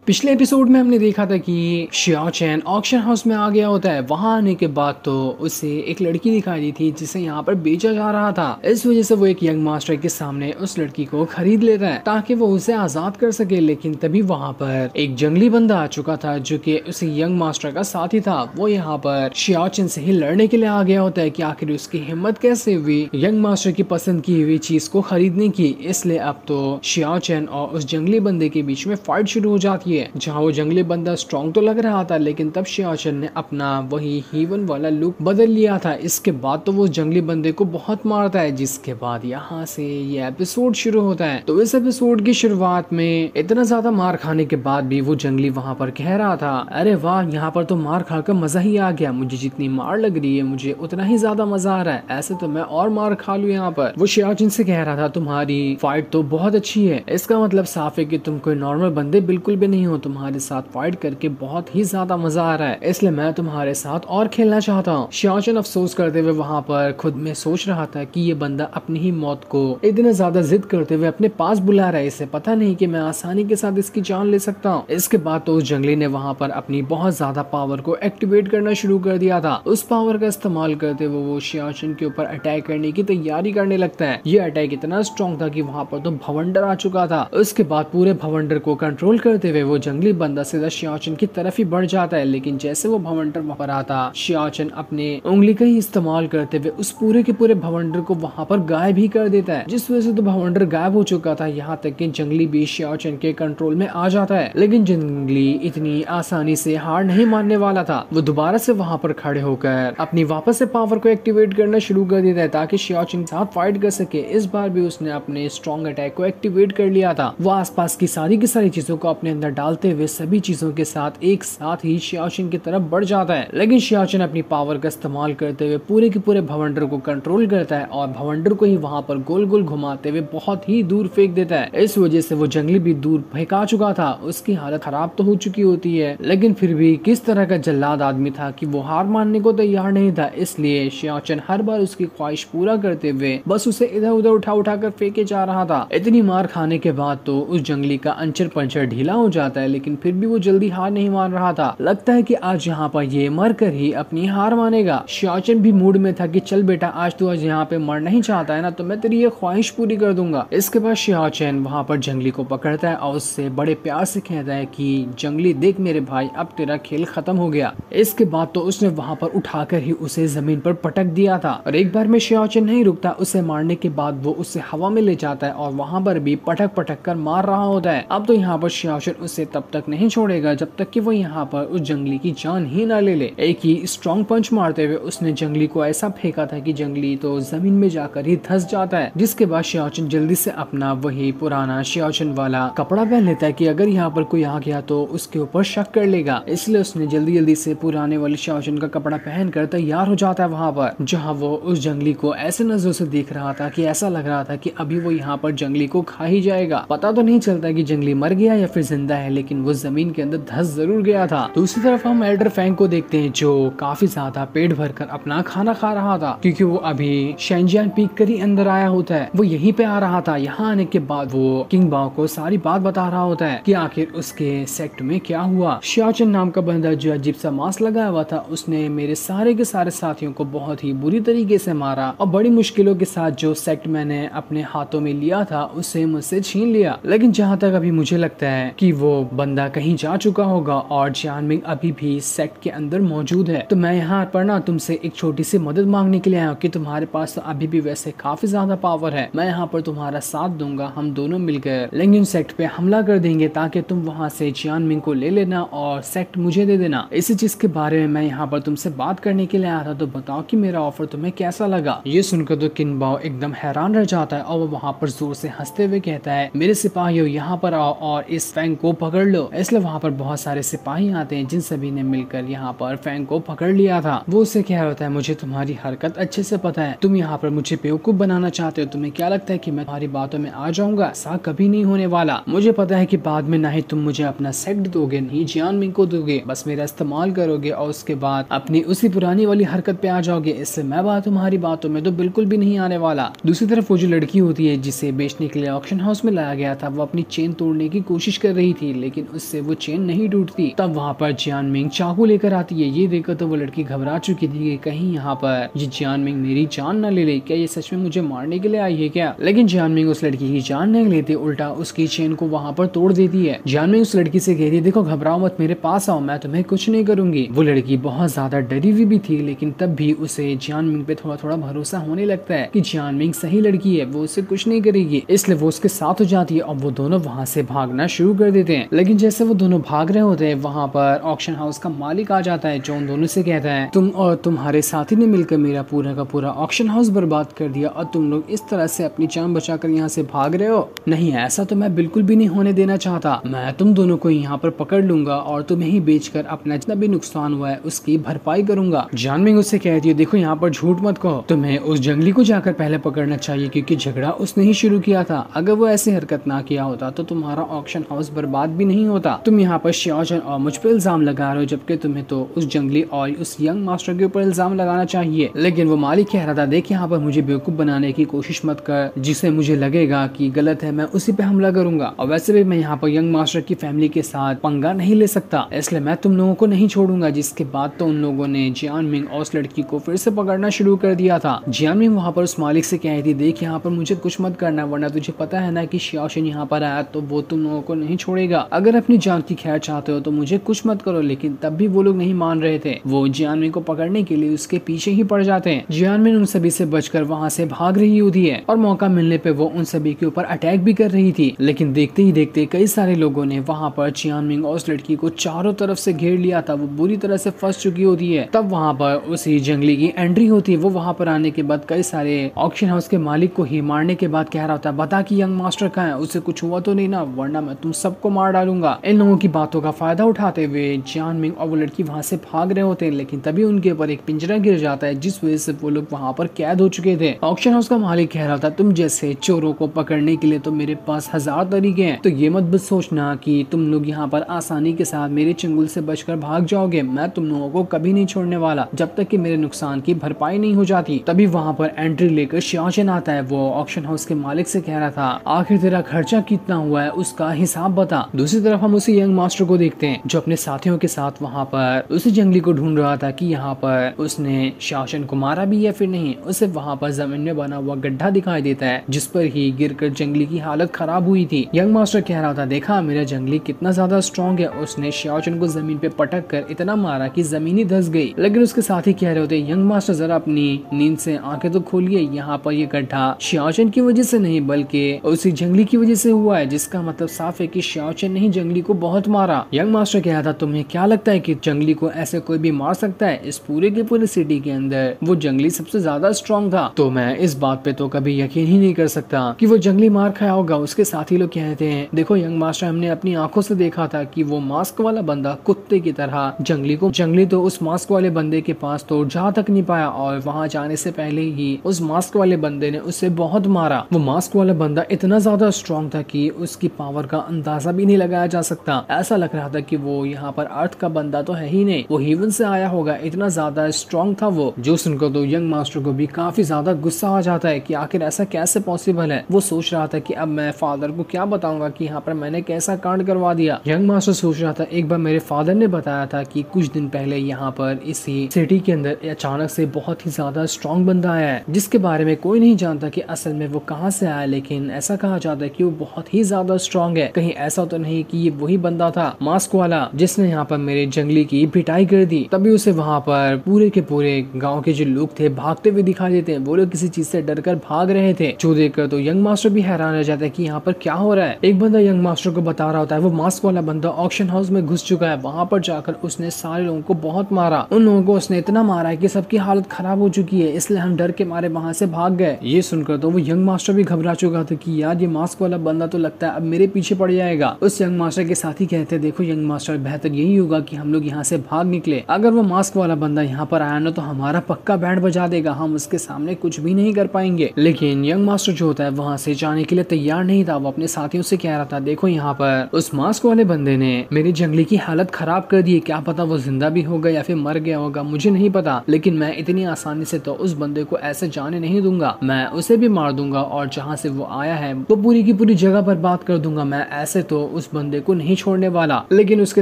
पिछले एपिसोड में हमने देखा था कि शियाओ चैन ऑक्शन हाउस में आ गया होता है। वहां आने के बाद तो उसे एक लड़की दिखाई दी थी जिसे यहाँ पर बेचा जा रहा था। इस वजह से वो एक यंग मास्टर के सामने उस लड़की को खरीद लेता है ताकि वो उसे आजाद कर सके। लेकिन तभी वहाँ पर एक जंगली बंदा आ चुका था जो कि उसी यंग मास्टर का साथी था। वो यहाँ पर शियाओ चैन से ही लड़ने के लिए आ गया होता है कि आखिर उसकी हिम्मत कैसे हुई यंग मास्टर की पसंद की हुई चीज को खरीदने की। इसलिए अब तो शियाओ चैन और उस जंगली बंदे के बीच में फाइट शुरू हो जाती है। जहाँ वो जंगली बंदा स्ट्रॉन्ग तो लग रहा था लेकिन तब शियाओ चैन ने अपना वही हीवन वाला लुक बदल लिया था। इसके बाद तो वो जंगली बंदे को बहुत मारता है, जिसके बाद यहाँ से ये एपिसोड शुरू होता है। तो इस एपिसोड की शुरुआत में इतना ज्यादा मार खाने के बाद भी वो जंगली वहाँ पर कह रहा था, अरे वाह, यहाँ पर तो मार खाकर मजा ही आ गया। मुझे जितनी मार लग रही है मुझे उतना ही ज्यादा मजा आ रहा है। ऐसे तो मैं और मार खा लूं यहाँ पर। वो शियाओ चैन से कह रहा था, तुम्हारी फाइट तो बहुत अच्छी है। इसका मतलब साफ है कि तुम कोई नॉर्मल बंदे बिल्कुल भी नहीं हो। तुम्हारे साथ फाइट करके बहुत ही ज्यादा मजा आ रहा है, इसलिए मैं तुम्हारे साथ और खेलना चाहता हूँ। शियाओ चैन अफसोस करते हुए वहाँ पर खुद में सोच रहा था कि ये बंदा अपनी ही मौत को इतने ज्यादा जिद करते हुए अपने पास बुला रहा है। इसे पता नहीं कि मैं आसानी के साथ इसकी जान ले सकता हूँ। इसके बाद तो उस जंगली ने वहाँ पर अपनी बहुत ज्यादा पावर को एक्टिवेट करना शुरू कर दिया था। उस पावर का इस्तेमाल करते हुए वो शियाओ चैन के ऊपर अटैक करने की तैयारी करने लगता है। ये अटैक इतना स्ट्रॉन्ग था कि वहाँ पर तो भवंडर आ चुका था। उसके बाद पूरे भवंडर को कंट्रोल करते हुए वो जंगली बंदा सीधा शियाओ चैन की तरफ ही बढ़ जाता है। लेकिन जैसे वो भवंडर वहां पर आता, शियाओ चैन अपने उंगली का ही इस्तेमाल करते हुए उस पूरे के पूरे भवंडर को वहां पर गायब ही कर देता है, जिस वजह से तो भवंडर गायब हो चुका था। यहाँ तक कि जंगली भी शियाओ चैन के कंट्रोल में आ जाता है। लेकिन जंगली इतनी आसानी से हार नहीं मानने वाला था। वो दोबारा से वहां पर खड़े होकर अपनी वापस से पावर को एक्टिवेट करना शुरू कर देता है ताकि शियाओ चैन के साथ फाइट कर सके। इस बार भी उसने अपने स्ट्रॉन्ग अटैक को एक्टिवेट कर लिया था। वो आसपास की सारी चीजों को अपने अंदर डालते हुए सभी चीजों के साथ एक साथ ही शियाओ चैन की तरफ बढ़ जाता है। लेकिन शियाओ चैन अपनी पावर का इस्तेमाल करते हुए पूरे के पूरे भवंडर को कंट्रोल करता है और भवंडर को ही वहां पर गोल गोल घुमाते हुए बहुत ही दूर फेंक देता है। इस वजह से वो जंगली भी दूर फेंका चुका था। उसकी हालत खराब तो हो चुकी होती है, लेकिन फिर भी किस तरह का जल्लाद आदमी था कि वो हार मानने को तैयार नहीं था। इसलिए शियाओ चैन हर बार उसकी ख्वाहिश पूरा करते हुए बस उसे इधर उधर उठा उठा कर फेंके जा रहा था। इतनी मार खाने के बाद तो उस जंगली का अंचर पंचर ढीला हो जाता है, लेकिन फिर भी वो जल्दी हार नहीं मान रहा था। लगता है कि आज यहाँ पर ये मर कर ही अपनी हार मानेगा। शियाओ चैन भी मूड में था कि चल बेटा, आज तू आज यहाँ पे मरना ही चाहता है ना, तो मैं तेरी ये ख्वाहिश पूरी कर दूंगा। इसके बाद शियाओ चैन वहाँ पर जंगली को पकड़ता है और उससे बड़े प्यार से कहता है कि जंगली देख मेरे भाई, अब तेरा खेल खत्म हो गया। इसके बाद तो उसने वहाँ पर उठाकर ही उसे जमीन पर पटक दिया था। और एक बार में शियाओ चैन नहीं रुकता। उसे मारने के बाद वो उसे हवा में ले जाता है और वहाँ पर भी पटक पटक कर मार रहा होता है। अब तो यहाँ पर शियाओ चैन उसे तब तक नहीं छोड़ेगा जब तक कि वो यहाँ पर उस जंगली की जान ही ना ले ले। एक ही स्ट्रॉन्ग पंच मारते हुए उसने जंगली को ऐसा फेंका था कि जंगली तो जमीन में जाकर ही धंस जाता है। जिसके बाद शियाओ चैन जल्दी से अपना वही पुराना शियाओ चैन वाला कपड़ा पहन लेता है कि अगर यहाँ पर कोई आ गया तो उसके ऊपर शक कर लेगा। इसलिए उसने जल्दी जल्दी से पुराने वाले शियाओ चैन का कपड़ा पहन कर तैयार हो जाता है वहाँ पर, जहाँ वो उस जंगली को ऐसे नजरों से देख रहा था कि ऐसा लग रहा था कि अभी वो यहाँ पर जंगली को खा ही जाएगा। पता तो नहीं चलता कि जंगली मर गया या फिर जिंदा है, लेकिन वो जमीन के अंदर धंस जरूर गया था। दूसरी तरफ हम एल्डर फैंग को देखते हैं जो काफी ज्यादा पेट भरकर अपना खाना खा रहा था, क्योंकि वो अभी शेंजियान पीक कर ही अंदर आया होता है। वो यहीं पे आ रहा था। यहाँ आने के बाद वो किंग बाओ को सारी बात बता रहा होता है कि आखिर उसके सेक्ट में क्या हुआ। शियाओ चैन नाम का बंदा जो अजीब सा मास्क लगाया हुआ था, उसने मेरे सारे के सारे साथियों को बहुत ही बुरी तरीके से मारा और बड़ी मुश्किलों के साथ जो सेक्ट मैंने अपने हाथों में लिया था उसे मुझसे छीन लिया। लेकिन जहाँ तक अभी मुझे लगता है कि वो बंदा कहीं जा चुका होगा और जियानमिंग अभी भी सेक्ट के अंदर मौजूद है। तो मैं यहाँ पर ना तुमसे एक छोटी सी मदद मांगने के लिए आया हूँ कि तुम्हारे पास तो अभी भी वैसे काफी ज्यादा पावर है। मैं यहाँ पर तुम्हारा साथ दूंगा, हम दोनों मिलकर लेंगिन सेक्ट पे हमला कर देंगे ताकि तुम वहाँ से जियानमिंग को ले लेना और सेक्ट मुझे दे देना। इसी चीज के बारे में मैं यहाँ पर तुमसे बात करने के लिए आया था, तो बताओ कि मेरा ऑफर तुम्हें कैसा लगा। ये सुनकर तो किंग बाओ एकदम हैरान रह जाता है और वो वहाँ पर जोर से हंसते हुए कहता है, मेरे सिपाहियों यहाँ पर आओ और इस फैंग को पकड़ लो। इसलिए वहाँ पर बहुत सारे सिपाही आते हैं जिन सभी ने मिलकर यहाँ पर फैंग को पकड़ लिया था। वो उससे कह रहा होता है, मुझे तुम्हारी हरकत अच्छे से पता है, तुम यहाँ पर मुझे बेवकूफ बनाना चाहते हो। तुम्हें क्या लगता है कि मैं तुम्हारी बातों में आ जाऊंगा? ऐसा कभी नहीं होने वाला। मुझे पता है कि बाद में ना ही तुम मुझे अपना सेक्ट दोगे, नहीं जियानमिंग को दोगे, बस मेरा इस्तेमाल करोगे और उसके बाद अपनी उसी पुरानी वाली हरकत पे आ जाओगे। इससे मैं तुम्हारी बातों में तो बिल्कुल भी नहीं आने वाला। दूसरी तरफ वो जो लड़की होती है जिसे बेचने के लिए ऑक्शन हाउस में लाया गया था, वो अपनी चेन तोड़ने की कोशिश कर रही थी, लेकिन उससे वो चेन नहीं टूटती। तब वहाँ पर जियानमिंग चाकू लेकर आती है। ये देखकर तो वो लड़की घबरा चुकी थी कि कहीं यहाँ पर ये जियानमिंग मेरी जान न ले ले, क्या ये सच में मुझे मारने के लिए आई है क्या। लेकिन जियानमिंग उस लड़की की जान नहीं लेती, उल्टा उसकी चेन को वहाँ पर तोड़ देती है। जियानमिंग उस लड़की से कहती है देखो घबराओ मत, मेरे पास आओ, मैं तुम्हें कुछ नहीं करूंगी। वो लड़की बहुत ज्यादा डरी हुई भी थी, लेकिन तब भी उसे जियानमिंग पे थोड़ा थोड़ा भरोसा होने लगता है कि जियानमिंग सही लड़की है, वो उसे कुछ नहीं करेगी। इसलिए वो उसके साथ हो जाती है और वो दोनों वहाँ से भागना शुरू कर देते हैं। लेकिन जैसे वो दोनों भाग रहे होते हैं, वहाँ पर ऑक्शन हाउस का मालिक आ जाता है, जो उन दोनों से कहता है तुम और तुम्हारे साथी ने मिलकर मेरा पूरा का पूरा ऑक्शन हाउस बर्बाद कर दिया और तुम लोग इस तरह से अपनी जान बचाकर यहाँ से भाग रहे हो। नहीं, ऐसा तो मैं बिल्कुल भी नहीं होने देना चाहता। मैं तुम दोनों को यहाँ पर पकड़ लूंगा और तुम्हें ही बेचकर अपना जितना भी नुकसान हुआ है उसकी भरपाई करूंगा। जियानमिंग उससे कहती है देखो यहाँ पर झूठ मत कहो, तुम्हें उस जंगली को जाकर पहले पकड़ना चाहिए क्योंकि झगड़ा उसने ही शुरू किया था। अगर वो ऐसी हरकत ना किया होता तो तुम्हारा ऑक्शन हाउस बर्बाद भी नहीं होता। तुम यहाँ पर शियाओचन और मुझ पर इल्जाम लगा रहे हो, जबकि तुम्हें तो उस जंगली और उस यंग मास्टर के ऊपर इल्जाम लगाना चाहिए। लेकिन वो मालिक कह रहा था देख यहाँ पर मुझे बेवकूफ बनाने की कोशिश मत कर, जिसे मुझे लगेगा कि गलत है मैं उसी पे हमला करूंगा। और वैसे भी मैं यहाँ पर यंग मास्टर की फैमिली के साथ पंगा नहीं ले सकता, इसलिए मैं तुम लोगों को नहीं छोड़ूंगा। जिसके बाद तो उन लोगों ने जियानमिंग और उस लड़की को फिर से पकड़ना शुरू कर दिया था। जियानमिंग वहाँ पर उस मालिक से कहती देख यहाँ पर मुझे कुछ मत करना, वरना तुझे पता है ना कि शियाओशिन यहाँ पर आया तो वो तुम लोगों को नहीं छोड़ेगा। अगर अपनी जान की खैर चाहते हो तो मुझे कुछ मत करो। लेकिन तब भी वो लोग नहीं मान रहे थे, वो जियानमिंग को पकड़ने के लिए उसके पीछे ही पड़ जाते हैं। जियानमिंग उन सभी से बचकर वहाँ से भाग रही होती है और मौका मिलने पे वो उन सभी के ऊपर अटैक भी कर रही थी। लेकिन देखते ही देखते कई सारे लोगों ने वहाँ पर जियानमिंग और उस लड़की को चारों तरफ से घेर लिया था। वो बुरी तरह से फंस चुकी होती है। तब वहाँ पर उसी जंगली की एंट्री होती है। वो वहाँ पर आने के बाद कई सारे ऑक्शन हाउस के मालिक को ही मारने के बाद कह रहा होता है बता कि यंग मास्टर कहाँ है, उसे कुछ हुआ तो नहीं ना, वरना मैं तुम सबको मार डालूंगा। इन लोगों की बातों का फायदा उठाते हुए जियानमिंग और वो लड़की वहाँ से भाग रहे होते हैं, लेकिन तभी उनके ऊपर एक पिंजरा गिर जाता है, जिस वजह से वो लोग वहाँ पर कैद हो चुके थे। ऑक्शन हाउस का मालिक कह रहा था तुम जैसे चोरों को पकड़ने के लिए तो मेरे पास 1000 तरीके हैं, तो ये मत सोचना कि तुम लोग यहाँ पर आसानी के साथ मेरे चंगुल से बचकर भाग जाओगे। मैं तुम लोगों को कभी नहीं छोड़ने वाला जब तक कि मेरे नुकसान की भरपाई नहीं हो जाती। तभी वहाँ पर एंट्री लेकर शियाओचन आता है। वो ऑक्शन हाउस के मालिक से कह रहा था आखिर तेरा खर्चा कितना हुआ है उसका हिसाब बता। दूसरी तरफ हम उसी यंग मास्टर को देखते हैं जो अपने साथियों के साथ वहाँ पर उसी जंगली को ढूंढ रहा था कि यहाँ पर उसने शियाओचन को मारा भी या फिर नहीं। उसे वहाँ पर जमीन में बना हुआ गड्ढा दिखाई देता है जिस पर ही गिरकर जंगली की हालत खराब हुई थी। यंग मास्टर कह रहा था देखा मेरा जंगली कितना ज्यादा स्ट्रॉन्ग है, उसने शियाओचन को जमीन पे पटक कर इतना मारा कि जमीन ही धंस गई। लेकिन उसके साथ ही कह रहे होते यंग मास्टर जरा अपनी नींद से आंखें तो खोलिए, यहाँ पर ये गड्ढा शियाओचन की वजह से नहीं बल्कि उसी जंगली की वजह से हुआ है, जिसका मतलब साफ है कि शियाओचन ने ही जंगली को बहुत मारा। यंग मास्टर कह रहा था तुम्हें क्या लगता है कि जंगली को ऐसे कोई भी मार सकता है? इस पूरे के पूरे सिटी के अंदर वो जंगली सबसे ज्यादा स्ट्रॉन्ग था, तो मैं इस बात पे तो कभी यकीन ही नहीं कर सकता कि वो जंगली मार खाया होगा। उसके साथी लोग कहते हैं देखो यंग मास्टर हमने अपनी आंखों से देखा था कि वो मास्क वाला बंदा कुत्ते की तरह जंगली तो उस मास्क वाले बंदे के पास तो जा तक नहीं पाया और वहाँ जाने से पहले ही उस मास्क वाले बंदे ने उसे बहुत मारा। वो मास्क वाला बंदा इतना ज्यादा स्ट्रॉन्ग था कि उसकी पावर का अंदाजा भी नहीं लगाया जा सकता। ऐसा लग रहा था कि वो यहाँ पर अर्थ का बंदा तो है ही नहीं, वो हेवन से आया होगा, इतना ज्यादा स्ट्रॉन्ग था वो। जो सुनकर तो यंग मास्टर को भी काफी ज्यादा गुस्सा आ जाता है कि आखिर ऐसा कैसे पॉसिबल है। वो सोच रहा था कि अब मैं फादर को क्या बताऊंगा कि यहाँ पर मैंने कैसा कांड करवा दिया। यंग मास्टर सोच रहा था एक बार मेरे फादर ने बताया था कि कुछ दिन पहले यहाँ पर इसी सिटी के अंदर अचानक से बहुत ही ज्यादा स्ट्रॉन्ग बंदा आया है जिसके बारे में कोई नहीं जानता कि असल में वो कहाँ से आया, लेकिन ऐसा कहा जाता है कि वो बहुत ही ज्यादा स्ट्रॉन्ग है। कहीं ऐसा तो नहीं कि ये वही बंदा था मास्क वाला जिसने यहाँ पर मेरे जंगली की पिटाई कर दी। तभी उसे वहाँ पर पूरे के पूरे गाँव के जो लोग थे भागते हुए दिखाई देते हैं। वो लोग किसी चीज से डर कर भाग रहे थे, जो देखकर तो यंग मास्टर भी हैरान रह जाता है कि यहाँ पर क्या हो रहा है। एक बंदा यंग मास्टर को बता रहा होता है वो मास्क वाला बंदा ऑक्शन हाउस में घुस चुका है, वहाँ पर जाकर उसने सारे लोगों को बहुत मारा। उन लोगों को उसने इतना मारा है कि सबकी हालत खराब हो चुकी है, इसलिए हम डर के मारे वहाँ से भाग गए। ये सुनकर तो वो यंग मास्टर भी घबरा चुका था कि यार ये मास्क वाला बंदा तो लगता है अब मेरे पीछे पड़ जाएगा। उस यंग मास्टर के साथी कहते देखो यंग मास्टर बेहतर यही होगा कि हम लोग यहाँ से भाग निकले। अगर वो मास्क वाला बंदा यहाँ पर आया ना तो हमारा पक्का बैंड बजा देगा, हम उसके सामने कुछ भी नहीं कर पाएंगे। लेकिन यंग मास्टर जो होता है वहाँ से जाने के लिए तैयार नहीं था। वो अपने साथियों से कह रहा था देखो यहाँ पर उस मास्क वाले बंदे ने मेरी जंगली की हालत खराब कर दी है, क्या पता वो जिंदा भी होगा या फिर मर गया होगा, मुझे नहीं पता, लेकिन मैं इतनी आसानी से तो उस बंदे को ऐसे जाने नहीं दूंगा। मैं उसे भी मार दूंगा और जहाँ से वो आया है वो पूरी की पूरी जगह बर्बाद कर दूंगा। मैं ऐसे तो उस उस बंदे को नहीं छोड़ने वाला। लेकिन उसके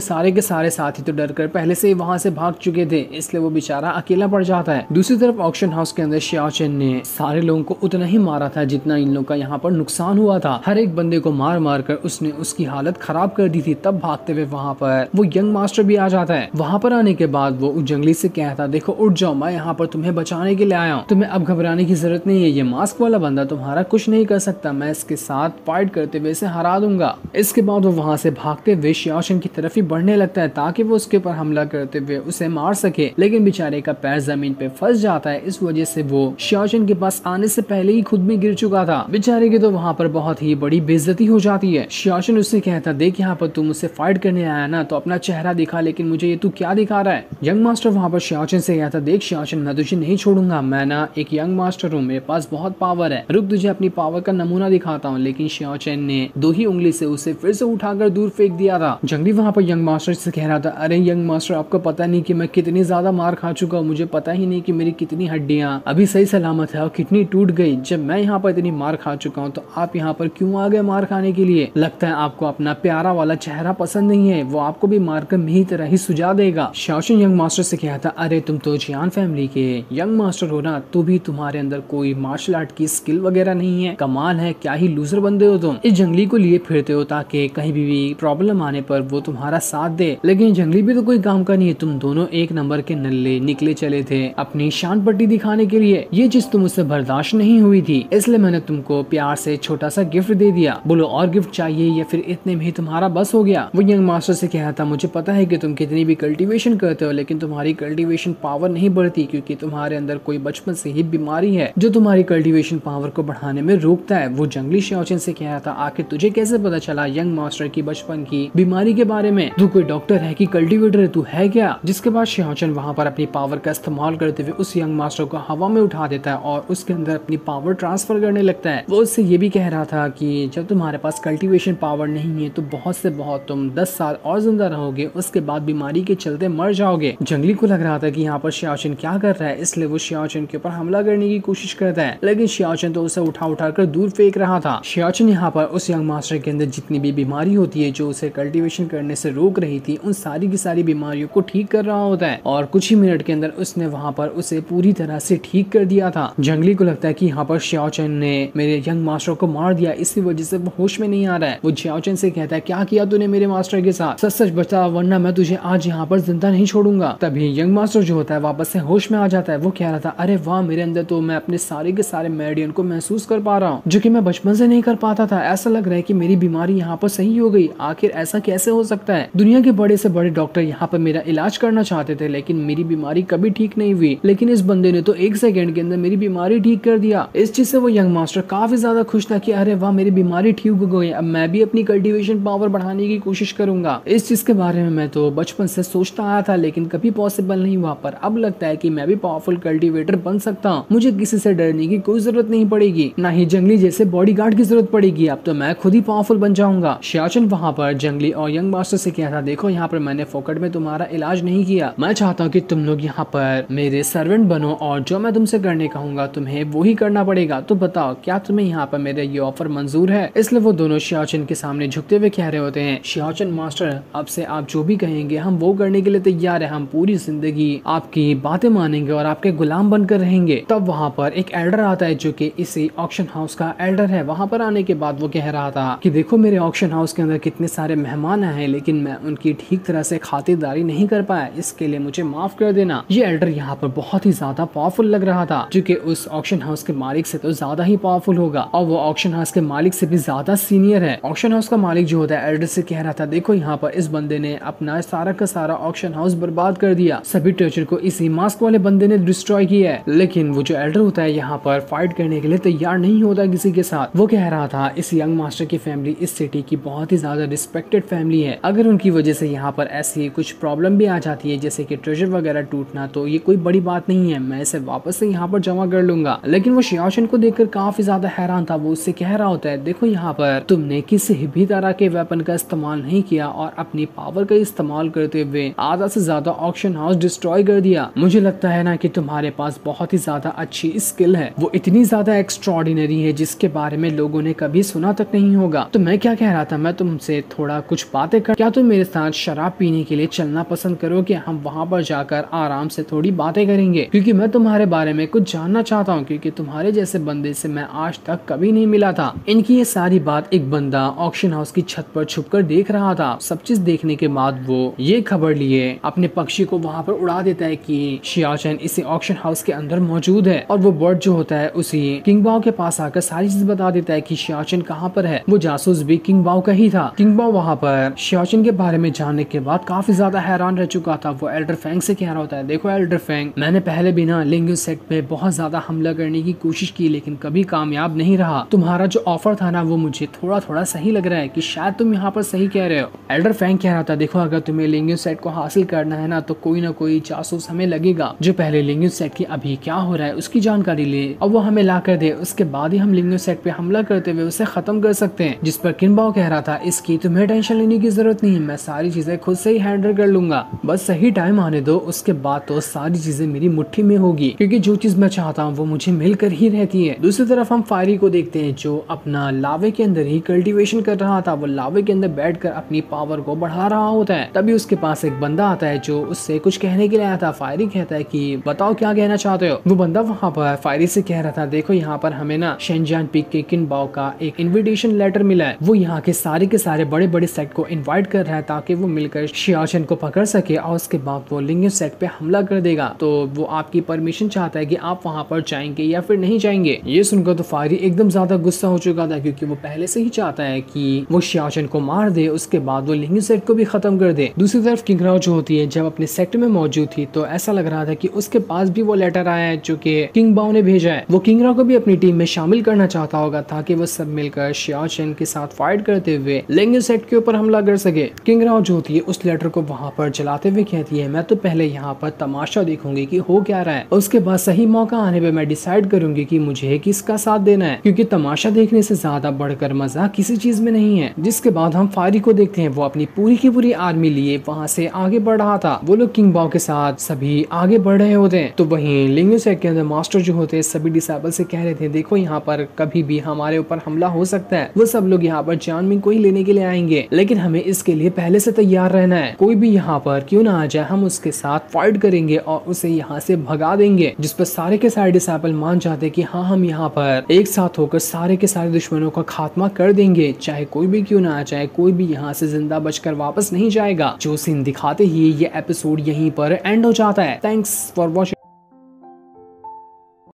सारे के सारे साथी तो डर कर पहले से ही वहाँ से भाग चुके थे, इसलिए वो बेचारा अकेला पड़ जाता है। दूसरी तरफ ऑक्शन हाउस के अंदर शियाओ चेन ने सारे लोगों को उतना ही मारा था जितना इन लोगों का यहाँ पर नुकसान हुआ था। हर एक बंदे को मार मार कर उसने उसकी हालत खराब कर दी थी। तब भागते हुए वहाँ पर वो यंग मास्टर भी आ जाता है। वहाँ पर आने के बाद वो उस जंगली से कहता, देखो उठ जाओ, मैं यहाँ पर तुम्हें बचाने के लिए आया हूँ, तुम्हें अब घबराने की जरूरत नहीं है, ये मास्क वाला बंदा तुम्हारा कुछ नहीं कर सकता, मैं इसके साथ फाइट करते हुए इसे हरा दूंगा। इसके बाद वो वहाँ से भागते हुए शियाओ चेन की तरफ ही बढ़ने लगता है ताकि वो उसके ऊपर हमला करते हुए उसे मार सके। लेकिन बेचारे का पैर जमीन पे फंस जाता है, इस वजह से वो शियाओ चेन के पास आने से पहले ही खुद भी गिर चुका था। बेचारे की तो वहाँ पर बहुत ही बड़ी बेइज्जती हो जाती है। शियाओ चेन उससे कहता, देख यहाँ पर तुम मुझसे फाइट करने आया ना, तो अपना चेहरा दिखा, लेकिन मुझे ये तू क्या दिखा रहा है। यंग मास्टर वहाँ पर शियाओ चेन से कहता, देख शियाओ चेन, मैं तुझे नहीं छोड़ूंगा, मैं ना एक यंग मास्टर हूँ, मेरे पास बहुत पावर है, रुक तुझे अपनी पावर का नमूना दिखाता हूँ। लेकिन शियाओ चेन ने 2 ही उंगली से उसे फिर से उठाकर दूर फेंक दिया था। जंगली वहाँ पर यंग मास्टर से कह रहा था, अरे यंग मास्टर, आपको पता नहीं कि मैं कितनी ज्यादा मार खा चुका हूँ, मुझे पता ही नहीं कि मेरी कितनी हड्डियां अभी सही सलामत है और कितनी टूट गई। जब मैं यहाँ पर इतनी मार खा चुका हूँ तो आप यहाँ पर क्यों आ गए मार खाने के लिए? लगता है आपको अपना प्यारा वाला चेहरा पसंद नहीं है, वो आपको भी मारकर मेरी तरह ही सुझा देगा। शियाओ चेन यंग मास्टर से कहता, अरे तुम तो जियान फैमिली के यंग मास्टर हो ना, तो भी तुम्हारे अंदर कोई मार्शल आर्ट की स्किल वगैरह नहीं है, कमाल है, क्या ही लूजर बंदे हो तुम। इस जंगली को लिए फिरते हो ताकि कहीं भी प्रॉब्लम आने पर वो तुम्हारा साथ दे, लेकिन जंगली भी तो कोई काम का नहीं है, तुम दोनों एक नंबर के नल्ले निकले चले थे अपनी शान पट्टी दिखाने के लिए। ये चीज तुम मुझसे बर्दाश्त नहीं हुई थी, इसलिए मैंने तुमको प्यार से छोटा सा गिफ्ट दे दिया, बोलो और गिफ्ट चाहिए या फिर इतने में ही तुम्हारा बस हो गया। वो यंग मास्टर से कहा था, मुझे पता है कि तुम कितनी भी कल्टीवेशन करते हो, लेकिन तुम्हारी कल्टीवेशन पावर नहीं बढ़ती क्योंकि तुम्हारे अंदर कोई बचपन से ही बीमारी है जो तुम्हारी कल्टीवेशन पावर को बढ़ाने में रोकता है। वो जंगली शियाओ चेन से कहा था, आखिर तुझे कैसे पता चला यंग मास्टर की बचपन की बीमारी के बारे में? तू कोई डॉक्टर है कि कल्टीवेटर है, तू है क्या? जिसके बाद शियाओ चेन वहाँ पर अपनी पावर का इस्तेमाल करते हुए उस यंग मास्टर को हवा में उठा देता है और उसके अंदर अपनी पावर ट्रांसफर करने लगता है। वो उससे ये भी कह रहा था कि जब तुम्हारे पास कल्टीवेशन पावर नहीं है तो बहुत से बहुत तुम 10 साल और जिंदा रहोगे, उसके बाद बीमारी के चलते मर जाओगे। जंगली को लग रहा था कि यहाँ पर शियाओ चेन क्या कर रहा है, इसलिए वो शियाओ चेन के ऊपर हमला करने की कोशिश करता है, लेकिन शियाओ चेन तो उसे उठा उठा कर दूर फेंक रहा था। शियाओ चेन यहाँ पर उस यंग मास्टर के अंदर जितनी भी बीमारी होती है जो उसे कल्टीवेशन करने से रोक रही थी, उन सारी की सारी बीमारियों को ठीक कर रहा होता है और कुछ ही मिनट के अंदर उसने वहाँ पर उसे पूरी तरह से ठीक कर दिया था। जंगली को लगता है कि यहाँ पर शियाओ चेन ने मेरे यंग मास्टर को मार दिया, इसी वजह से वो होश में नहीं आ रहा है। वो शियाओ चेन से कहता है, क्या किया तूने मेरे मास्टर के साथ, सच सच बता वरना मैं तुझे आज यहाँ पर जिंदा नहीं छोड़ूंगा। तभी यंग मास्टर जो होता है वापस से होश में आ जाता है। वो कह रहा था, अरे वाह, मेरे अंदर तो मैं अपने सारे के सारे मेरिडियन को महसूस कर पा रहा हूँ जो कि मैं बचपन से नहीं कर पाता था। ऐसा लग रहा है कि मेरी बीमारी यहाँ पर सही हो गई। आखिर ऐसा कैसे हो सकता है? दुनिया के बड़े से बड़े डॉक्टर यहाँ पर मेरा इलाज करना चाहते थे लेकिन मेरी बीमारी कभी ठीक नहीं हुई, लेकिन इस बंदे ने तो 1 सेकंड के अंदर मेरी बीमारी ठीक कर दिया। इस चीज से वो यंग मास्टर काफी ज्यादा खुश था कि अरे वाह, मेरी बीमारी ठीक हो गई, अब मैं भी अपनी कल्टीवेशन पावर बढ़ाने की कोशिश करूंगा। इस चीज के बारे में मैं तो बचपन से सोचता आया था लेकिन कभी पॉसिबल नहीं हुआ, पर अब लगता है कि मैं भी पावरफुल कल्टीवेटर बन सकता हूँ। मुझे किसी से डरने की कोई जरूरत नहीं पड़ेगी, ना ही जंगली जैसे बॉडीगार्ड की जरूरत पड़ेगी, अब तो मैं खुद ही पावरफुल बन जाऊंगा। शियाओ चेन वहाँ पर जंगली और यंग मास्टर से कहता, देखो यहाँ पर मैंने फोकट में तुम्हारा इलाज नहीं किया, मैं चाहता हूँ कि तुम लोग यहाँ पर मेरे सर्वेंट बनो और जो मैं तुमसे करने कहूंगा तुम्हें वो ही करना पड़ेगा। तो बताओ क्या तुम्हें यहाँ पर मेरे ये ऑफर मंजूर है? इसलिए वो दोनों शियाओ चेन के सामने झुकते हुए कह रहे होते हैं, शियाओ चेन मास्टर, अब से आप जो भी कहेंगे हम वो करने के लिए तैयार है, हम पूरी जिंदगी आपकी बातें मानेंगे और आपके गुलाम बनकर रहेंगे। तब वहाँ पर एक एल्डर आता है जो कि इसी ऑक्शन हाउस का एल्डर है। वहाँ पर आने के बाद वो कह रहा था कि देखो मेरे ऑक्शन हाउस के अंदर कितने सारे मेहमान आए हैं लेकिन मैं उनकी ठीक तरह से खातिरदारी नहीं कर पाया, इसके लिए मुझे माफ कर देना। ये एल्डर यहाँ पर बहुत ही ज्यादा पावरफुल लग रहा था जो कि उस ऑक्शन हाउस के मालिक से तो ज्यादा ही पावरफुल होगा और वो ऑक्शन हाउस के मालिक से भी ज्यादा सीनियर है। ऑक्शन हाउस का मालिक जो होता है एल्डर से कह रहा था, देखो यहाँ पर इस बंदे ने अपना सारा का सारा ऑक्शन हाउस बर्बाद कर दिया, सभी ट्रेजर को इसी मास्क वाले बंदे ने डिस्ट्रॉय किया है। लेकिन वो जो एल्डर होता है यहाँ पर फाइट करने के लिए तैयार नहीं होता किसी के साथ। वो कह रहा था इस यंग मास्टर की फैमिली इस सिटी की बहुत ही ज्यादा रिस्पेक्टेड फैमिली है, अगर उनकी वजह से यहाँ पर ऐसी कुछ प्रॉब्लम भी आ जाती है जैसे कि ट्रेजर वगैरह टूटना, तो ये कोई बड़ी बात नहीं है, मैं इसे वापस से यहाँ पर जमा कर लूंगा। लेकिन वो शियाओ चेन को देखकर काफी ज्यादा हैरान था। वो उससे कह रहा होता है, देखो यहाँ पर तुमने किसी भी तरह के वेपन का इस्तेमाल नहीं किया और अपनी पावर का इस्तेमाल करते हुए आधा से ज्यादा ऑक्शन हाउस डिस्ट्रॉय कर दिया। मुझे लगता है ना कि तुम्हारे पास बहुत ही ज्यादा अच्छी स्किल है, वो इतनी ज्यादा एक्स्ट्रॉर्डिनरी है जिसके बारे में लोगों ने कभी सुना तक नहीं होगा। तो मैं क्या कह रहा था, मैं तुमसे थोड़ा कुछ बातें कर, क्या तुम मेरे साथ शराब पीने के लिए चलना पसंद करोगे? हम वहाँ पर जाकर आराम से थोड़ी बातें करेंगे, क्योंकि मैं तुम्हारे बारे में कुछ जानना चाहता हूँ, क्योंकि तुम्हारे जैसे बंदे से मैं आज तक कभी नहीं मिला था। इनकी ये सारी बात एक बंदा ऑक्शन हाउस की छत पर छुपकर देख रहा था। सब चीज देखने के बाद वो ये खबर लिए अपने पक्षी को वहाँ पर उड़ा देता है कि शियाचेन इसी ऑक्शन हाउस के अंदर मौजूद है, और वो बर्ड जो होता है उसी किंग बाओ के पास आकर सारी चीज बता देता है कि शियाचेन कहाँ पर है। वो जासूस भी किंग बाओ का ही था। किंग बाओ वहाँ पर शियाचेन के बारे में जानने के बाद काफी ज्यादा हैरान रह चुका था। वो एल्डर फेंग से कह रहा होता है, देखो एल्डर फेंग, मैंने पहले भी ना लिंगू सेट पे बहुत ज्यादा हमला करने की कोशिश की, लेकिन कभी कामयाब नहीं रहा। तुम्हारा जो ऑफर था ना वो मुझे थोड़ा थोड़ा सही लग रहा है कि शायद तुम यहाँ पर सही कह रहे हो। एल्डर फेंग कह रहा था, देखो अगर तुम्हें लिंगू सेट को हासिल करना है ना तो कोई ना कोई जासूस हमें लगेगा जो पहले लिंगू सेट की अभी क्या हो रहा है उसकी जानकारी ले और वो हमें ला कर दे। उसके बाद ही हम लिंगू सेट पे हमला करते हुए उसे खत्म कर सकते हैं। जिस पर किंग बाओ कह रहा था, इसकी तुम्हें टेंशन लेने की जरूरत नहीं है, मैं सारी चीजें खुद से ही हैंडल कर लूंगा, बस सही टाइम आने दो, उसके बाद तो सारी चीजें मेरी मुट्ठी में होगी, क्योंकि जो चीज मैं चाहता हूँ वो मुझे मिलकर ही रहती है। दूसरी तरफ हम फायरी को देखते हैं जो अपना लावे के अंदर ही कल्टीवेशन कर रहा था। वो लावे के अंदर बैठकर अपनी पावर को बढ़ा रहा होता है। तभी उसके पास एक बंदा आता है जो उससे कुछ कहने के लिए आया था। फायरी कहता है कि बताओ क्या कहना चाहते हो। वो बंदा वहाँ पर फायरी से कह रहा था, देखो यहाँ पर हमें ना शेंजान पीक के किंग बाओ का एक इन्विटेशन लेटर मिला है। वो यहाँ के सारे बड़े बड़े सेट को इन्वाइट कर रहा है ताकि वो मिलकर शियाचेन को पकड़ सके और उसके बाद वो लिंगू सेट पे हमला कर देगा। तो वो आपकी परमिशन चाहता है कि आप वहाँ पर जाएंगे या फिर नहीं जाएंगे। ये सुनकर तो फायरी एकदम ज्यादा गुस्सा हो चुका था, क्योंकि वो पहले से ही चाहता है कि वो शियाचेन को मार दे, उसके बाद वो लिंगू सेट को भी खत्म कर दे। दूसरी तरफ किंग राओ जो होती है जब अपने सेक्टर में मौजूद थी तो ऐसा लग रहा था कि उसके पास भी वो लेटर आया है जो कि किंग बाओ ने भेजा है। वो किंग राओ को भी अपनी टीम में शामिल करना चाहता होगा ताकि वो सब मिलकर शियाचेन के साथ फाइट करते हुए लिंगू सेट के ऊपर हमला कर सके। किंग राओ जो होती है उस लेटर को वहाँ पर जलाते हुए कहती है, मैं तो पहले यहाँ पर तमाशा देखूंगी कि हो क्या रहा है, उसके बाद सही मौका आने पे मैं डिसाइड करूंगी कि मुझे किसका साथ देना है, क्योंकि तमाशा देखने से ज्यादा बढ़कर मजा किसी चीज में नहीं है। जिसके बाद हम फायरी को देखते हैं, वो अपनी पूरी की पूरी आर्मी लिए वहाँ से आगे बढ़ रहा था। वो लोग किंग बाओ के साथ सभी आगे बढ़ रहे होते हैं। तो वहीं लिंगू सेट के अंदर मास्टर जो होते हैं सभी डिसेबल से कह रहे थे, देखो यहाँ पर कभी भी हमारे ऊपर हमला हो सकता है। वो सब लोग यहाँ पर जानमिंग को ही लेने के लिए आएंगे, लेकिन हमें इसके लिए पहले से तैयार रहना है। कोई भी यहाँ पर क्यों ना आ जाए, हम उसके साथ फाइट करेंगे और उसे यहाँ से भगा देंगे। जिस पर सारे के सारे डिसेबल मान जाते कि हाँ हम यहाँ पर एक साथ होकर सारे के सारे दुश्मनों का खात्मा कर देंगे, चाहे कोई भी क्यों ना आ जाए, कोई भी यहाँ से जिंदा बचकर वापस नहीं जाएगा। जो सीन दिखाते ही ये एपिसोड यहीं पर एंड हो जाता है। Thanks for watching.